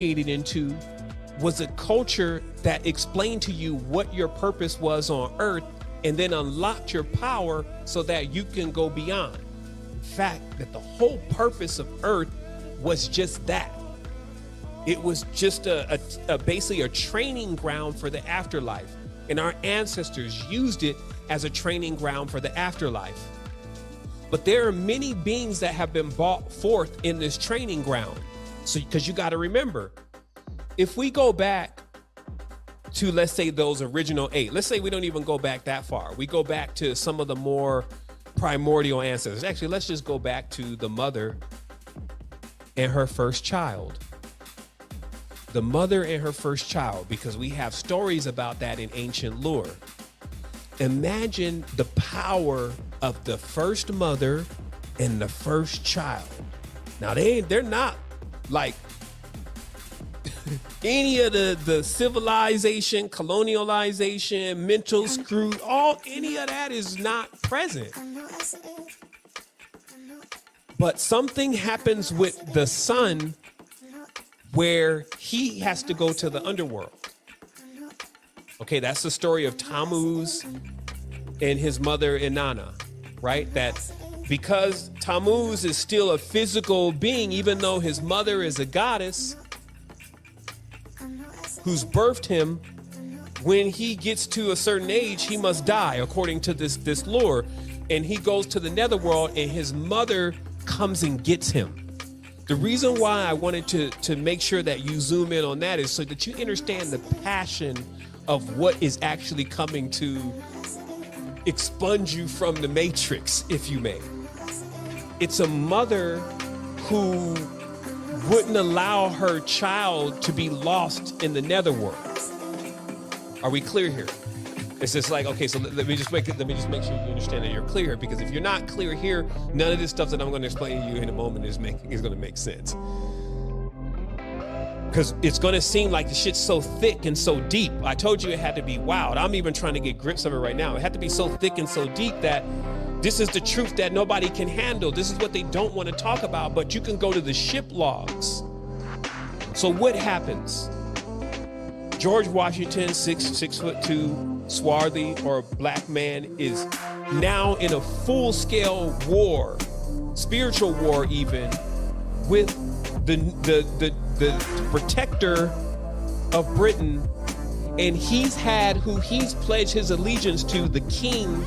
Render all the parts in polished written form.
into was a culture that explained to you what your purpose was on earth and then unlocked your power so that you can go beyond. In fact, that the whole purpose of earth was just that. It was just basically a training ground for the afterlife. And our ancestors used it as a training ground for the afterlife. But there are many beings that have been brought forth in this training ground. So, because you got to remember, if we go back to, let's say, those original 8, let's say we don't even go back that far. We go back to some of the more primordial ancestors. Actually, let's just go back to the mother and her first child. The mother and her first child, because we have stories about that in ancient lore. Imagine the power of the first mother and the first child. Now, they're not like any of the civilization, colonialization, mental screw, any of that is not present. But something happens with the son where he has to go to the underworld. Okay, that's the story of Tammuz and his mother Inanna, right? That because Tammuz is still a physical being, even though his mother is a goddess who's birthed him, when he gets to a certain age, he must die according to this lore. And he goes to the netherworld and his mother comes and gets him. The reason why I wanted to make sure that you zoom in on that is so that you understand the passion of what is actually coming to expunge you from the matrix, if you may. It's a mother who wouldn't allow her child to be lost in the netherworld. Are we clear here? It's just like, okay, so let me just make sure you understand that you're clear here, because if you're not clear here, none of this stuff that I'm going to explain to you in a moment is going to make sense. Because it's going to seem like the shit's so thick and so deep. I told you it had to be wild. I'm even trying to get grips of it right now. It had to be so thick and so deep that this is the truth that nobody can handle. This is what they don't want to talk about, but you can go to the ship logs. So what happens? George Washington, 6'2", swarthy or black man, is now in a full-scale war, spiritual war even, with the protector of Britain, and he's pledged his allegiance to, the king.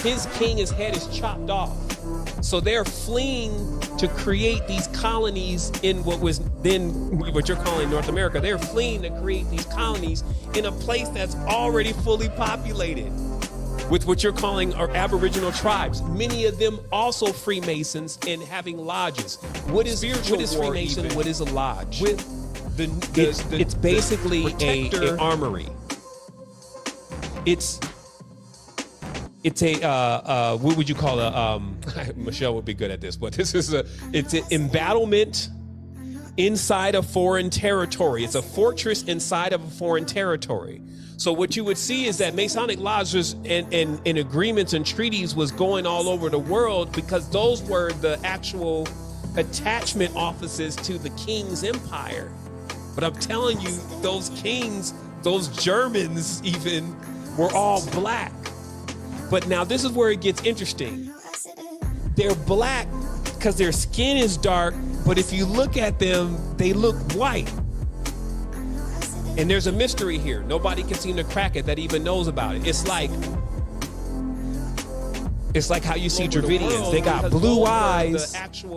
His his head is chopped off. So they're fleeing to create these colonies in what was then what you're calling North America. They're fleeing to create these colonies in a place that's already fully populated with what you're calling our Aboriginal tribes. Many of them also Freemasons and having lodges. What is Freemason? Even? What is a lodge? With it's basically an armory. It's a what would you call Michelle would be good at this, but it's an embattlement inside a foreign territory. It's a fortress inside of a foreign territory. So what you would see is that Masonic lodges and agreements and treaties was going all over the world, because those were the actual attachment offices to the king's empire. But I'm telling you, those kings, those Germans even, were all black. But now this is where it gets interesting. They're black because their skin is dark, but if you look at them, they look white. And there's a mystery here. Nobody can seem to crack it that even knows about it. It's like how you see Dravidians. They got blue eyes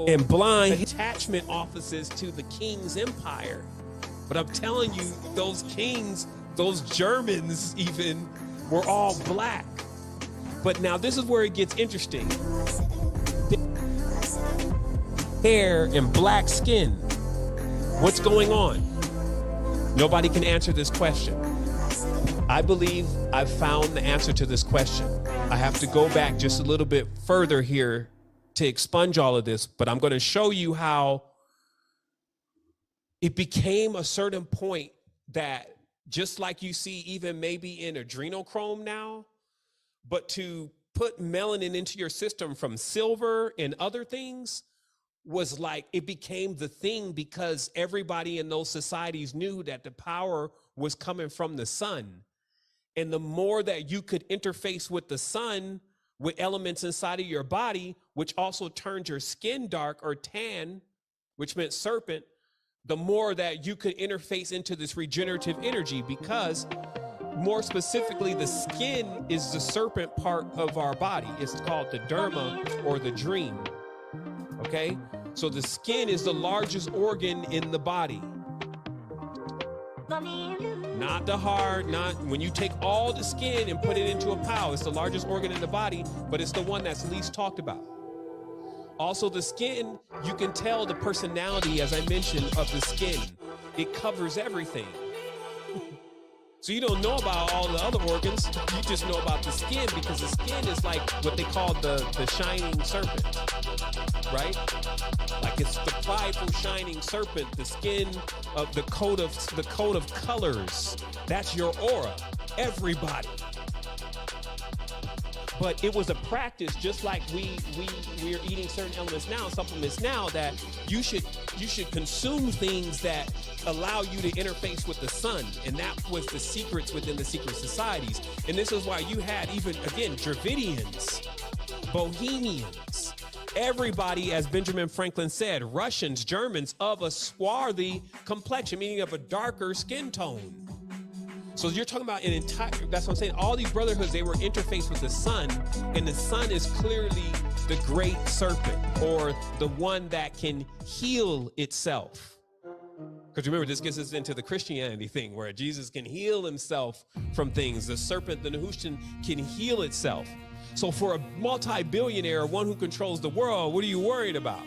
and blind attachment offices to the king's empire. But I'm telling you, those kings, those Germans even, were all black. But now this is where it gets interesting. Hair and black skin. What's going on? Nobody can answer this question. I believe I've found the answer to this question. I have to go back just a little bit further here to expunge all of this, but I'm going to show you how it became a certain point that, just like you see even maybe in adrenochrome now, but to put melanin into your system from silver and other things, was like, it became the thing because everybody in those societies knew that the power was coming from the sun. And the more that you could interface with the sun, with elements inside of your body, which also turned your skin dark or tan, which meant serpent, the more that you could interface into this regenerative energy, because more specifically, the skin is the serpent part of our body. It's called the derma or the dream. Okay, so the skin is the largest organ in the body. Not the heart, not when you take all the skin and put it into a pile. It's the largest organ in the body, but it's the one that's least talked about. Also, the skin, you can tell the personality, as I mentioned, of the skin. It covers everything. So you don't know about all the other organs, you just know about the skin, because the skin is like what they call the shining serpent, right? Like it's the prideful shining serpent, the skin of the coat of colors. That's your aura, everybody. But it was a practice, just like we're eating certain elements now, supplements now, that you should consume things that allow you to interface with the sun. And that was the secrets within the secret societies. And this is why you had even, again, Dravidians, Bohemians, everybody, as Benjamin Franklin said, Russians, Germans, of a swarthy complexion, meaning of a darker skin tone. So you're talking about an entire, that's what I'm saying, all these brotherhoods, they were interfaced with the sun, and the sun is clearly the great serpent, or the one that can heal itself. Because remember, this gets us into the Christianity thing, where Jesus can heal himself from things. The serpent, the Nehushtan, can heal itself. So for a multi-billionaire, one who controls the world, what are you worried about?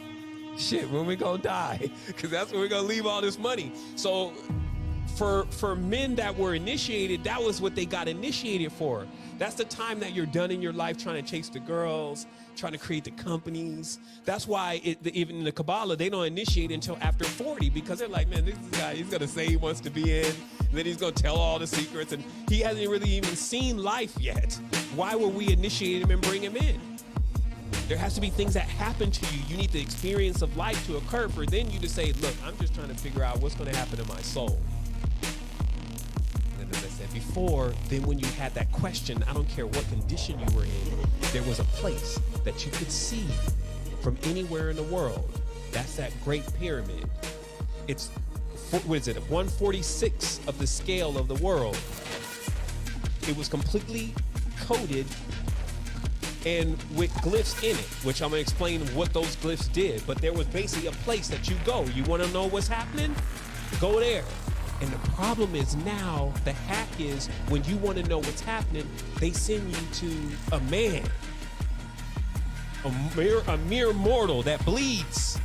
Shit, when we gonna die? Because that's where we're gonna leave all this money. So for men that were initiated, that was what they got initiated for. That's the time that you're done in your life trying to chase the girls, trying to create the companies. That's why even in the Kabbalah, they don't initiate until after 40, because they're like, man, this guy, he's gonna say he wants to be in, and then he's gonna tell all the secrets, and he hasn't really even seen life yet. Why would we initiate him and bring him in? There has to be things that happen to you. You need the experience of life to occur for then you to say, look, I'm just trying to figure out what's gonna happen to my soul. As I said before, then when you had that question, I don't care what condition you were in, there was a place that you could see from anywhere in the world. That's that Great Pyramid. It's, what is it, 1/46 of the scale of the world. It was completely coated and with glyphs in it, which I'm gonna explain what those glyphs did. But there was basically a place that you go. You wanna know what's happening? Go there. And the problem is now, the hack is, when you want to know what's happening, they send you to a man, a mere mortal that bleeds,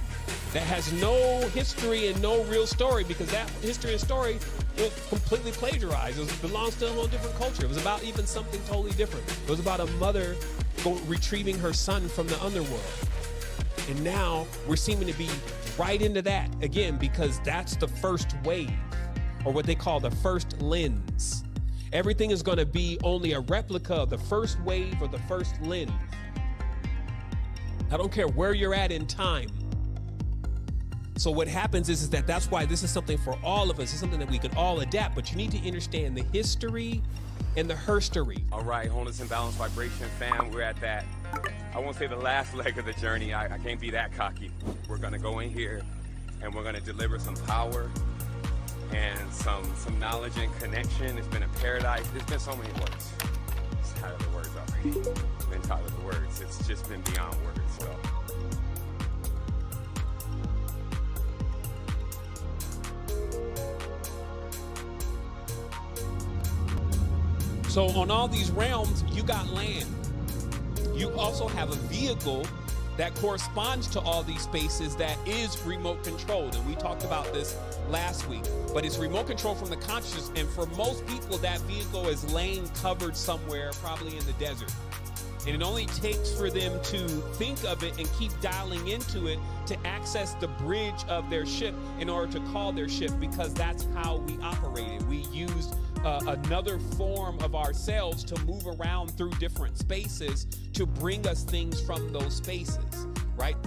that has no history and no real story, because that history and story was completely plagiarized. It belongs to a whole different culture. It was about even something totally different. It was about a mother retrieving her son from the underworld. And now we're seeming to be right into that again, because that's the first wave, or what they call the first lens. Everything is going to be only a replica of the first wave or the first lens. I don't care where you're at in time. So what happens is that that's why this is something for all of us. It's something that we can all adapt, but you need to understand the history and the herstory. All right, wholeness and balance vibration fam, we're at that, I won't say the last leg of the journey. I can't be that cocky. We're going to go in here and we're going to deliver some power and some knowledge and connection. It's been a paradise. There's been so many words. It's tired of the words already. I've been tired of the words. It's just been beyond words. So on all these realms, you got land. You also have a vehicle that corresponds to all these spaces that is remote controlled. And we talked about this last week, but it's remote control from the consciousness. And for most people, that vehicle is laying covered somewhere, probably in the desert. And it only takes for them to think of it and keep dialing into it to access the bridge of their ship in order to call their ship, because that's how we operated. We used another form of ourselves to move around through different spaces to bring us things from those spaces, right?